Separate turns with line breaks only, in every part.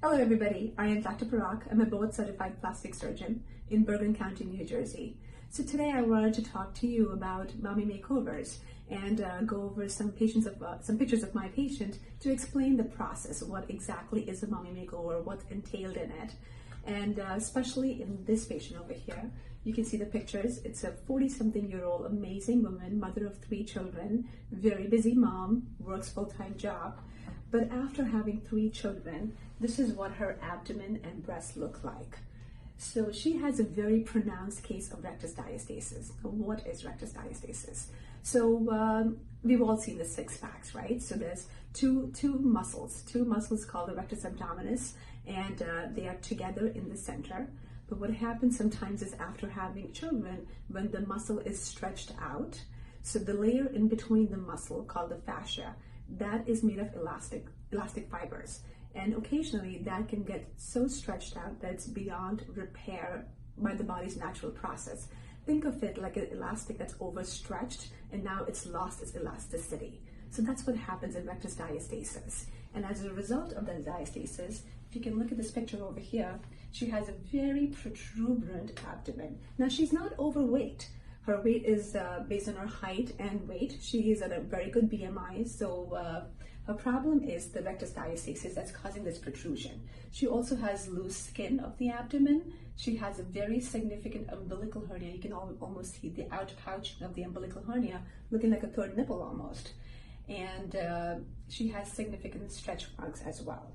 Hello everybody, I am Dr. Parakh. I'm a board certified plastic surgeon in Bergen County, New Jersey. So today I wanted to talk to you about mommy makeovers and go over some pictures of my patient to explain the process, what exactly is a mommy makeover, what's entailed in it. And especially in this patient over here, you can see the pictures. It's a 40-something-year-old amazing woman, mother of 3 children, very busy mom, works full-time job. But after having 3 children, this is what her abdomen and breasts look like. So she has a very pronounced case of rectus diastasis. What is rectus diastasis? So we've all seen the 6 packs, right? So there's two muscles called the rectus abdominis, and they are together in the center. But what happens sometimes is after having children, when the muscle is stretched out, so the layer in between the muscle called the fascia, that is made of elastic fibers. And occasionally that can get so stretched out that it's beyond repair by the body's natural process. Think of it like an elastic that's overstretched and now it's lost its elasticity. So that's what happens in rectus diastasis. And as a result of that diastasis, if you can look at this picture over here, she has a very protuberant abdomen. Now she's not overweight. Her weight is based on her height and weight. She is at a very good BMI, so her problem is the rectus diastasis that's causing this protrusion. She also has loose skin of the abdomen. She has a very significant umbilical hernia. You can almost see the outpouching of the umbilical hernia, looking like a 3rd nipple almost. And she has significant stretch marks as well.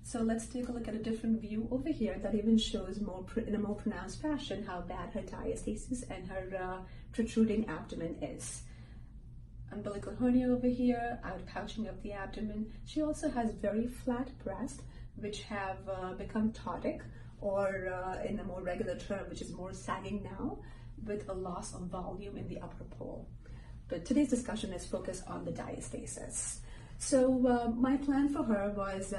So let's take a look at a different view over here that even shows in a more pronounced fashion how bad her diastasis and her protruding abdomen is. Umbilical hernia over here, outpouching of the abdomen. She also has very flat breasts, which have become ptotic, or in a more regular term, which is more sagging now, with a loss of volume in the upper pole. But today's discussion is focused on the diastasis. So my plan for her was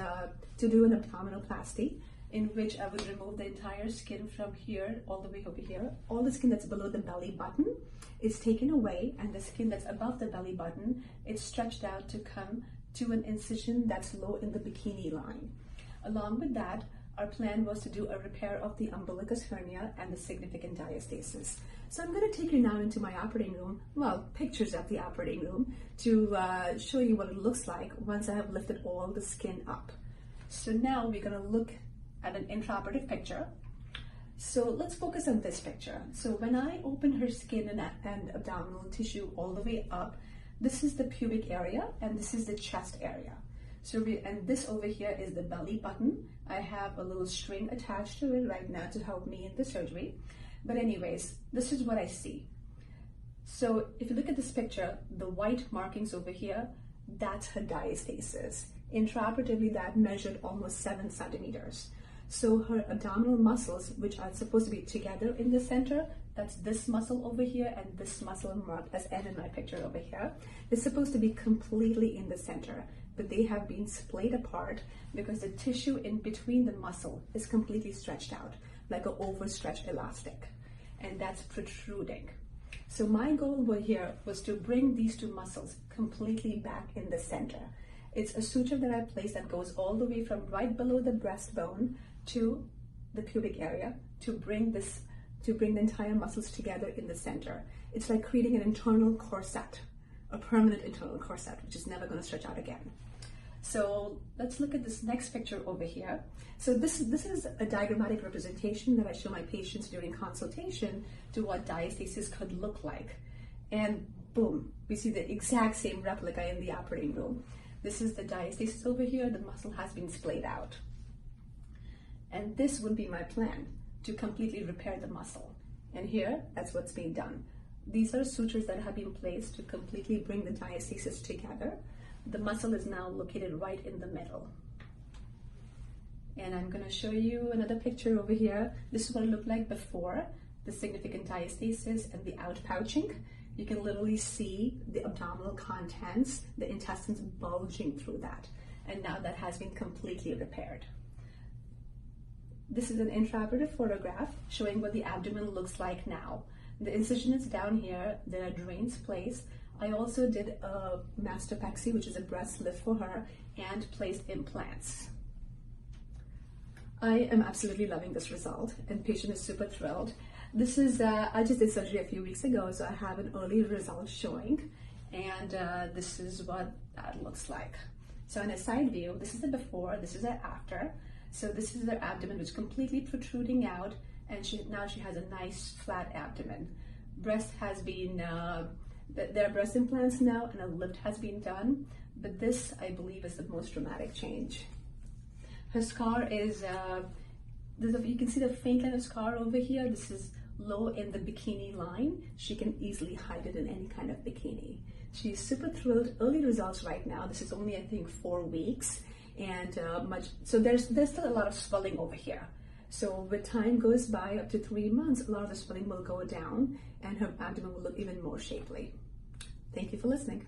to do an abdominoplasty, in which I would remove the entire skin from here all the way over here. All the skin that's below the belly button is taken away, and the skin that's above the belly button, it's stretched out to come to an incision that's low in the bikini line. Along with that, our plan was to do a repair of the umbilicus hernia and the significant diastasis. So I'm going to take you now into my operating room, well, pictures of the operating room, to show you what it looks like once I have lifted all the skin up. So now we're going to look at an intraoperative picture. So let's focus on this picture. So when I open her skin and abdominal tissue all the way up, this is the pubic area and this is the chest area. And this over here is the belly button. I have a little string attached to it right now to help me in the surgery. But anyways, this is what I see. So if you look at this picture, the white markings over here, that's her diastasis. Intraoperatively, that measured almost 7 centimeters. So her abdominal muscles, which are supposed to be together in the center, that's this muscle over here and this muscle marked as N in my picture over here, is supposed to be completely in the center, but they have been splayed apart because the tissue in between the muscle is completely stretched out, like an overstretched elastic, and that's protruding. So my goal over here was to bring these 2 muscles completely back in the center. It's a suture that I placed that goes all the way from right below the breastbone to the pubic area to bring the entire muscles together in the center. It's like creating an internal corset, a permanent internal corset, which is never going to stretch out again. So let's look at this next picture over here. So this is a diagrammatic representation that I show my patients during consultation to what diastasis could look like. And boom, we see the exact same replica in the operating room. This is the diastasis over here. The muscle has been splayed out. And this would be my plan, to completely repair the muscle. And here, that's what's being done. These are sutures that have been placed to completely bring the diastasis together. The muscle is now located right in the middle. And I'm going to show you another picture over here. This is what it looked like before the significant diastasis and the outpouching. You can literally see the abdominal contents, the intestines bulging through that. And now that has been completely repaired. This is an intraoperative photograph showing what the abdomen looks like now. The incision is down here. There are drains placed. I also did a mastopexy, which is a breast lift for her, and placed implants. I am absolutely loving this result, and patient is super thrilled. This is, I just did surgery a few weeks ago, so I have an early result showing, and this is what that looks like. So in a side view, this is the before, this is the after. So this is their abdomen, which is completely protruding out, and now she has a nice flat abdomen. Breast has been, there are breast implants now, and a lift has been done, but this, I believe, is the most dramatic change. Her scar is, you can see the faint line of scar over here. This is low in the bikini line. She can easily hide it in any kind of bikini. She's super thrilled. Early results right now. This is only, I think, 4 weeks, and so there's still a lot of swelling over here. So with time goes by, up to 3 months, a lot of the swelling will go down, and her abdomen will look even more shapely. Thank you for listening.